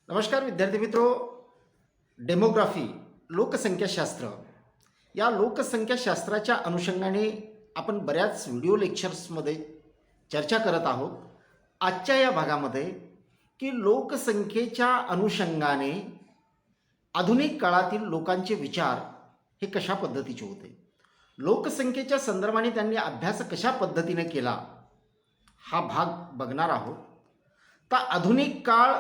नमस्कार विद्यार्थी मित्रो. डेमोग्राफी लोकसंख्याशास्त्र या लोकसंख्याशास्त्राच्या अनुषंगाने आपण बऱ्याच व्हिडिओ लेक्चर्समध्ये चर्चा करत आहोत. आजच्या या भागामध्ये की लोकसंख्येच्या अनुषंगाने आधुनिक काळातील लोकांचे विचार हे कशा पद्धतीचे होते, लोकसंख्येच्या संदर्भाने त्यांनी अभ्यास कशा पद्धतीने केला, हा भाग बघणार आहोत. तर आधुनिक काळ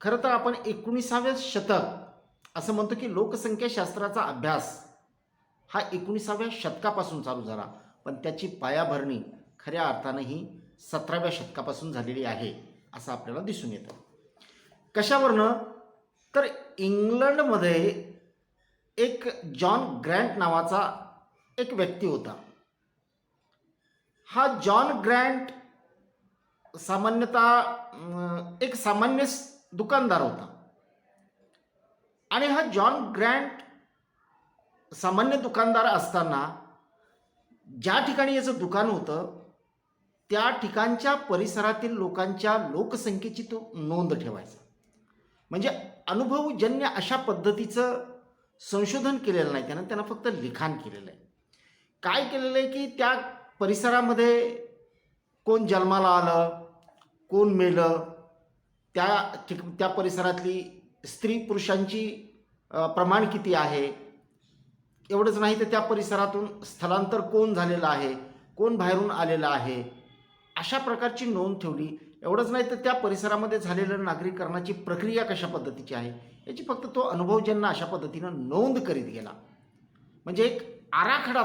खरं तर आपण 19व्या शतक असं म्हणतो की लोकसंख्याशास्त्राचा अभ्यास हा 19व्या शतकापासून चालू झाला, पण त्याची पायाभरणी खऱ्या अर्थानं ही 17व्या शतकापासून झालेली आहे असं आपल्याला दिसून येतं. कशावरनं? तर इंग्लंडमध्ये एक जॉन ग्रँट नावाचा एक व्यक्ती होता. हा जॉन ग्रँट सामान्यतः एक सामान्य दुकानदार होता. आणि हा जॉन ग्रँट सामान्य दुकानदार असताना ज्या ठिकाणी याचं दुकान होतं त्या ठिकाणच्या परिसरातील लोकांच्या लोकसंख्येची तो नोंद ठेवायचा. म्हणजे अनुभवजन्य अशा पद्धतीचं संशोधन केलेलं नाही त्यानं फक्त लिखाण केलेलं आहे. काय केलेलं आहे की त्या परिसरामध्ये कोण जन्माला आलं, कोण मेलं, त्या परिसरातली स्त्री पुरुषांची प्रमाण किती आहे, एवढंच नाही तर त्या परिसरातून स्थलांतर कोण झालेलं आहे, कोण बाहेरून आलेलं आहे, अशा प्रकारची नोंद ठेवली. एवढंच नाही तर त्या परिसरामध्ये झालेलं नागरीकरणाची प्रक्रिया कशा पद्धतीची आहे याची फक्त तो अनुभवजन्य अशा पद्धतीनं नोंद करीत गेला. म्हणजे एक आराखडा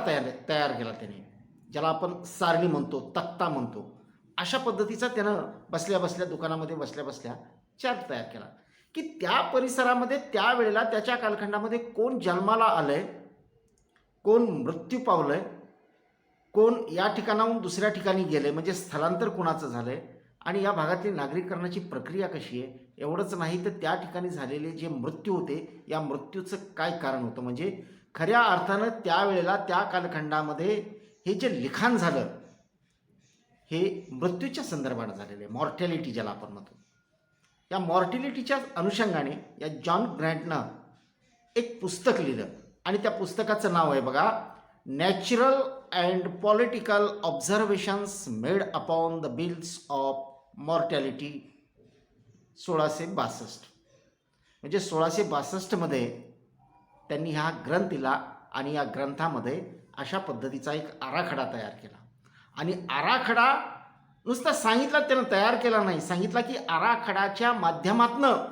तयार केला त्याने, ज्याला आपण सारणी म्हणतो, तक्ता म्हणतो. अशा पद्धतीचा त्यानं बसल्या दुकानामध्ये बसल्या चार्ट तयार केला की त्या परिसरामध्ये त्यावेळेला त्याच्या कालखंडामध्ये कोण जन्माला आलंय, कोण मृत्यू पावलंय, कोण या ठिकाणाहून दुसऱ्या ठिकाणी गेले, म्हणजे स्थलांतर कोणाचं झालंय, आणि या भागातली नागरीकरणाची प्रक्रिया कशी आहे. एवढंच नाही तर त्या ठिकाणी झालेले जे मृत्यू होते या मृत्यूचं काय कारण होतं. म्हणजे खऱ्या अर्थानं त्यावेळेला त्या कालखंडामध्ये हे जे लिखाण झालं हे मृत्यूच्या संदर्भात झालेलं आहे, मॉर्टॅलिटी ज्याला आपण म्हणतो. या मॉर्टॅलिटीच्या अनुषंगाने या जॉन ग्रँटनं एक पुस्तक लिहिलं आणि त्या पुस्तकाचं नाव आहे बघा, natural and political observations made upon the bills of mortality 1662. म्हणजे 1662मध्ये त्यांनी हा ग्रंथ लिहिला आणि या ग्रंथामध्ये अशा पद्धतीचा एक आराखडा तयार केला. आणि आराखडा नुसता सांगितला, त्यानं तयार केला नाही, सांगितला की आराखडाच्या माध्यमातनं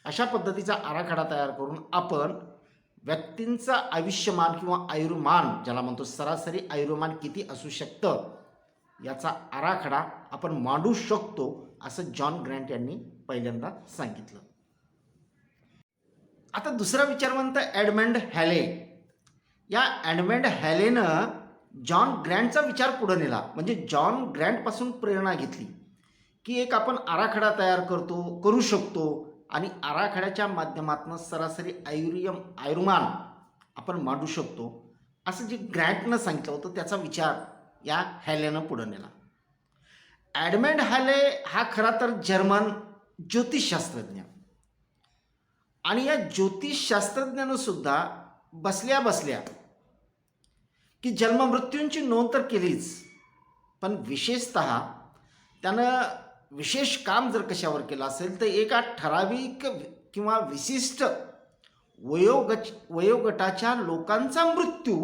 अशा पद्धतीचा आराखडा तयार करून आपण व्यक्तींचं आयुष्यमान किंवा आयुर्मान ज्याला म्हणतो, सरासरी आयुर्मान किती असू शकतं याचा आराखडा आपण मांडू शकतो असं जॉन ग्रँट यांनी पहिल्यांदा सांगितलं. आता दुसरा विचारवंत एडमंड हॅले. या एडमंड हॅलेनं जॉन ग्रँटचा विचार पुढे नेला. म्हणजे जॉन ग्रँटपासून प्रेरणा घेतली की एक आपण आराखडा तयार करू शकतो आणि आराखड्याच्या माध्यमातून सरासरी आयुर्मान आपण मांडू शकतो असं जे ग्रँटनं सांगितलं होतं त्याचा विचार या हॅलेनं पुढे नेला. एडमंड हॅले हा खरा तर जर्मन ज्योतिषशास्त्रज्ञ, आणि या ज्योतिषशास्त्रज्ञानं सुद्धा बसल्या की जन्ममृत्यूंची नोंद तर केलीच, पण विशेषतः त्यानं विशेष काम जर कशावर केलं असेल तर एका ठराविक किंवा विशिष्ट वयोगटाच्या लोकांचा मृत्यू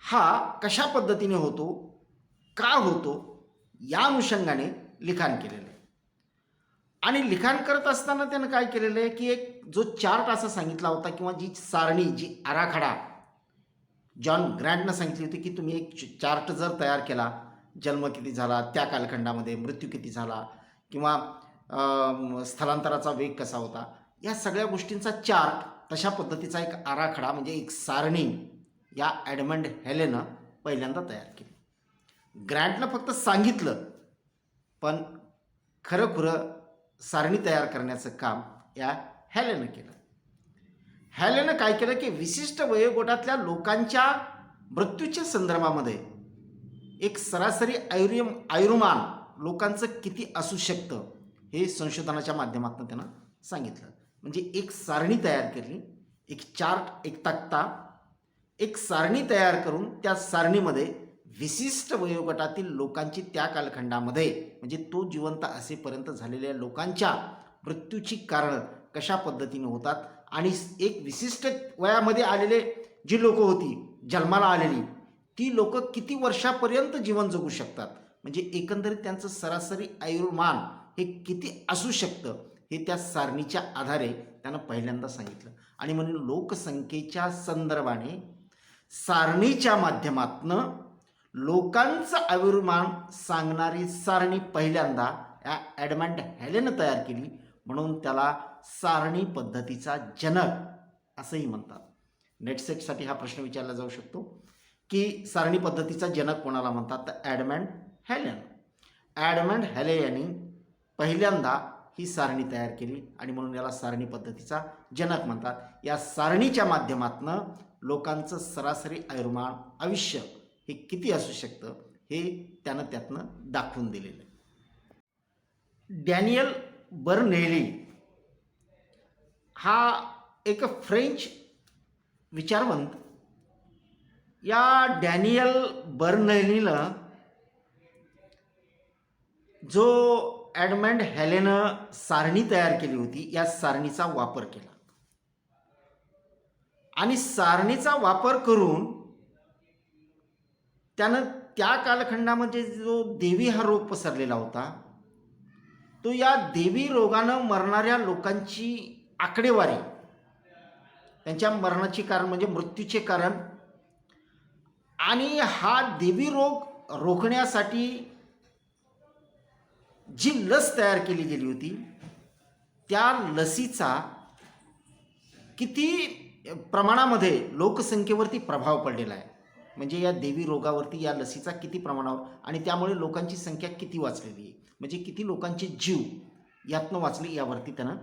हा कशा पद्धतीने होतो, का होतो, या अनुषंगाने लिखाण केलेलं आहे. आणि लिखाण करत असताना त्यानं काय केलेलं आहे की एक जो चार्ट असा सांगितला होता किंवा जी सारणी, जी आराखडा जॉन ग्रँटनं सांगितली होती की तुम्ही एक चार्ट जर तयार केला, जन्म किती झाला त्या कालखंडामध्ये, मृत्यू किती झाला, किंवा स्थलांतराचा वेग कसा होता, या सगळ्या गोष्टींचा चार्ट, तशा पद्धतीचा एक आराखडा म्हणजे एक सारणी या एडमंड हॅलेनं पहिल्यांदा तयार केली. ग्रँटनं फक्त सांगितलं, पण खरं सारणी तयार करण्याचं काम या हॅलेनं केलं. हॅलेनं काय केलं की विशिष्ट वयोगटातल्या लोकांच्या मृत्यूच्या संदर्भामध्ये एक सरासरी आयुर्मान लोकांचं किती असू शकतं हे संशोधनाच्या माध्यमातून त्यांना सांगितलं. म्हणजे एक सारणी तयार केली, एक चार्ट, एक तक्ता, एक सारणी तयार करून त्या सारणीमध्ये विशिष्ट वयोगटातील लोकांची त्या कालखंडामध्ये म्हणजे तो जिवंत असेपर्यंत झालेल्या लोकांच्या मृत्यूची कारणं कशा पद्धतीने होतात आणि एक विशिष्ट वयामध्ये आलेले जी लोक होती जन्माला आलेली ती लोक किती वर्षापर्यंत जीवन जगू शकतात, म्हणजे एकंदरीत त्यांचं सरासरी आयुर्मान हे किती असू शकतं हे त्या सारणीच्या आधारे त्यानं पहिल्यांदा सांगितलं. आणि म्हणून लोकसंख्येच्या संदर्भाने सारणीच्या माध्यमातनं लोकांचं आयुर्मान सांगणारी सारणी पहिल्यांदा या एडमंड हॅलेनं तयार केली, म्हणून त्याला सारणी पद्धतीचा जनक असंही म्हणतात. नेटसेटसाठी हा प्रश्न विचारला जाऊ शकतो की सारणी पद्धतीचा जनक कोणाला म्हणतात, तर एडमंड हॅलेन. एडमंड हॅले यांनी पहिल्यांदा ही सारणी तयार केली आणि म्हणून याला सारणी पद्धतीचा जनक म्हणतात. या सारणीच्या माध्यमातनं लोकांचं सरासरी आयुर्मान आयुष्य हे किती असू शकतं हे त्यानं त्यातनं दाखवून दिलेलं आहे. डॅनियल बर्नेली हा एक फ्रेंच विचारवंत. या डॅनियल बर्नेलीला जो एडमंड हॅलेनं सारणी तयार केली होती या सारणीचा वापर केला आणि सारणीचा वापर करून त्यानं त्या कालखंडामध्ये जो देवी हा रोग पसरलेला होता तो या देवी रोगानं मरणाऱ्या लोकांची आकडेवारी, त्यांच्या मरणाचे कारण म्हणजे मृत्यूचे कारण आणि हा देवी रोग रोखण्यासाठी जी लस तयार केली गेली होती त्या लसीचा किती प्रमाणामध्ये लोकसंख्येवरती प्रभाव पडलेला आहे, म्हणजे या देवी रोगावरती या लसीचा किती प्रमाणावर आणि त्यामुळे लोकांची संख्या किती वाचलेली आहे, म्हणजे किती लोकांचे जीव यातनं वाचले यावरती त्यानं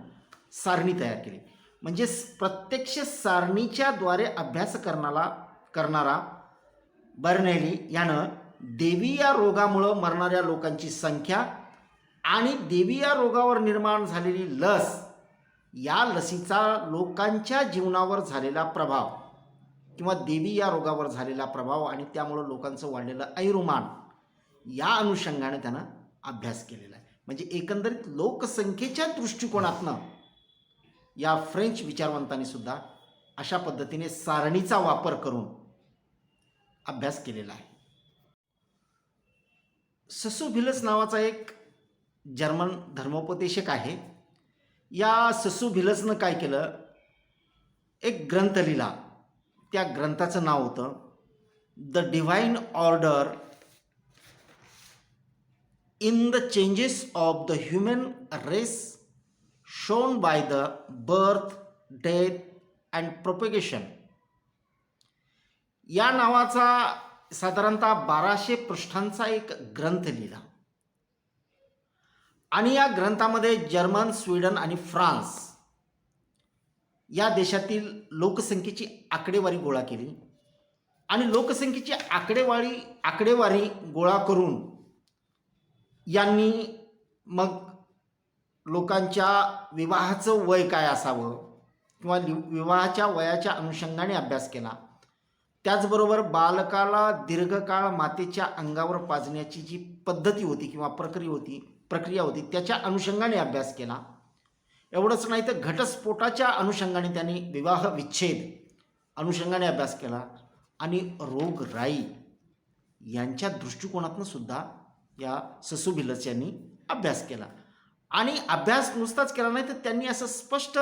सारणी तयार केली. म्हणजे प्रत्यक्ष सारणीच्या द्वारे अभ्यास करणारा बर्नेली यानं देवी या रोगामुळं मरणाऱ्या लोकांची संख्या आणि देवी या रोगावर निर्माण झालेली लस या लसीचा लोकांच्या जीवनावर झालेला प्रभाव किंवा देवी या रोगावर झालेला प्रभाव आणि त्यामुळं लोकांचं वाढलेलं आयुर्मान या अनुषंगाने त्यानं अभ्यास केलेला आहे. म्हणजे एकंदरीत लोकसंख्येच्या दृष्टिकोनातनं या फ्रेंच विचारवंतांनी सुद्धा अशा पद्धतीने सारणीचा वापर करून अभ्यास केलेला आहे. ससुभिलस नावाचा एक जर्मन धर्मोपदेशक आहे. या ससुभिलसनं काय केलं, एक ग्रंथ लिहिला. त्या ग्रंथाचं नाव होतं the divine order in the changes of the human race shown by the birth, death and propagation. या नावाचा साधारणतः 1200 पृष्ठांचा एक ग्रंथ लिहिला आणि या ग्रंथामध्ये जर्मन, स्वीडन आणि फ्रान्स या देशातील लोकसंख्येची आकडेवारी गोळा केली आणि लोकसंख्येची आकडेवारी गोळा करून यांनी मग लोकांच्या विवाहाचं वय काय असावं किंवा विवाहाच्या वयाच्या अनुषंगाने अभ्यास केला. त्याचबरोबर बालकाला दीर्घकाळ मातेच्या अंगावर पाजण्याची जी पद्धती होती किंवा प्रक्रिया होती त्याच्या अनुषंगाने अभ्यास केला. एवढंच नाही तर घटस्फोटाच्या अनुषंगाने त्यांनी विवाह विच्छेद अनुषंगाने अभ्यास केला आणि रोगराई यांच्या दृष्टिकोनातून सुद्धा या ससुभिलस यांनी अभ्यास केला. आणि अभ्यास नुसताच केला नाही तर त्यांनी असं स्पष्ट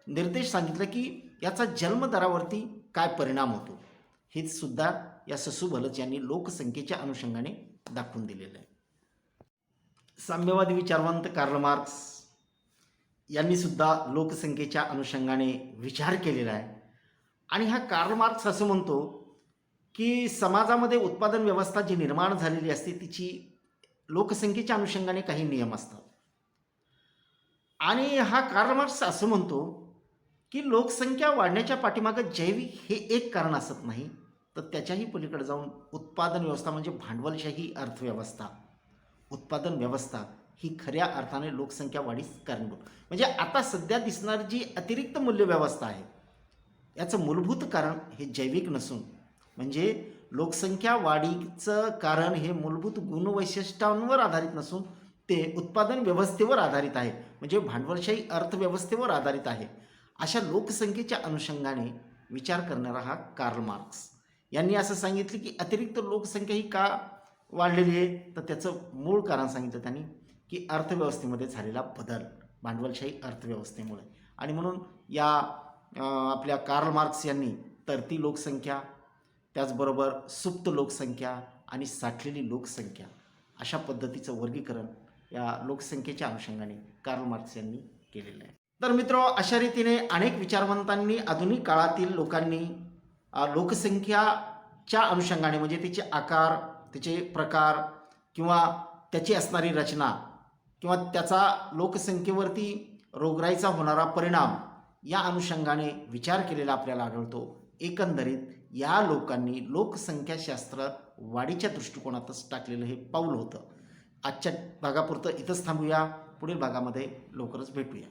निर्देश सांगितलं की याचा जन्मदरावरती काय परिणाम होतो हे सुद्धा या ससुभिलस यांनी लोकसंख्येच्या अनुषंगाने दाखवून दिलेलं आहे. साम्यवादी विचारवंत कार्ल मार्क्स यांनी सुद्धा लोकसंख्येच्या अनुषंगाने विचार केलेला आहे. आणि हा कार्ल मार्क्स असं म्हणतो की समाजामध्ये उत्पादन व्यवस्था जी निर्माण झालेली असते तिची लोकसंख्येच्या अनुषंगाने काही नियम असतात. आणि हा कार्ल मार्क्स असं म्हणतो की लोकसंख्या वाढण्याच्या पाठीमागं जैविक हे एक कारण असत नाही तर त्याच्याही पलीकडे जाऊन उत्पादन व्यवस्था म्हणजे भांडवलशाही अर्थव्यवस्था, उत्पादन व्यवस्था ही खऱ्या अर्थाने लोकसंख्या वाढीस कारणीभूत. म्हणजे आता सध्या दिसणारी जी अतिरिक्त मूल्यव्यवस्था आहे, याचं मूलभूत कारण हे जैविक नसून, म्हणजे लोकसंख्या वाढीचं कारण हे मूलभूत गुणवैशिष्ट्यांवर आधारित नसून ते उत्पादन व्यवस्थेवर आधारित आहे, म्हणजे भांडवलशाही अर्थव्यवस्थेवर आधारित आहे. अशा लोकसंख्येच्या अनुषंगाने विचार करणारा हा कार्ल मार्क्स यांनी असं सांगितलं की अतिरिक्त लोकसंख्या ही का वाढलेली आहे, तर त्याचं मूळ कारण सांगितलं त्यांनी की अर्थव्यवस्थेमध्ये झालेला बदल, भांडवलशाही अर्थव्यवस्थेमुळे. आणि म्हणून या आपल्या कार्ल मार्क्स यांनी तरती लोकसंख्या, त्याचबरोबर सुप्त लोकसंख्या आणि साठलेली लोकसंख्या अशा पद्धतीचं वर्गीकरण या लोकसंख्येच्या अनुषंगाने कार्ल मार्क्स यांनी केलेलं आहे. तर मित्र, अशा रीतीने अनेक विचारवंतांनी आधुनिक काळातील लोकांनी लोकसंख्याच्या अनुषंगाने, म्हणजे तिचे आकार, तिचे प्रकार किंवा त्याची असणारी रचना किंवा त्याचा लोकसंख्येवरती रोगराईचा होणारा परिणाम या अनुषंगाने विचार केलेला आपल्याला आढळतो. एकंदरीत या लोकांनी लोकसंख्याशास्त्र वाढीच्या दृष्टिकोनातच टाकलेलं हे पाऊल होतं. आजच्या भागापुरतं इथंच थांबूया. पुढील भागामध्ये लवकरच भेटूया.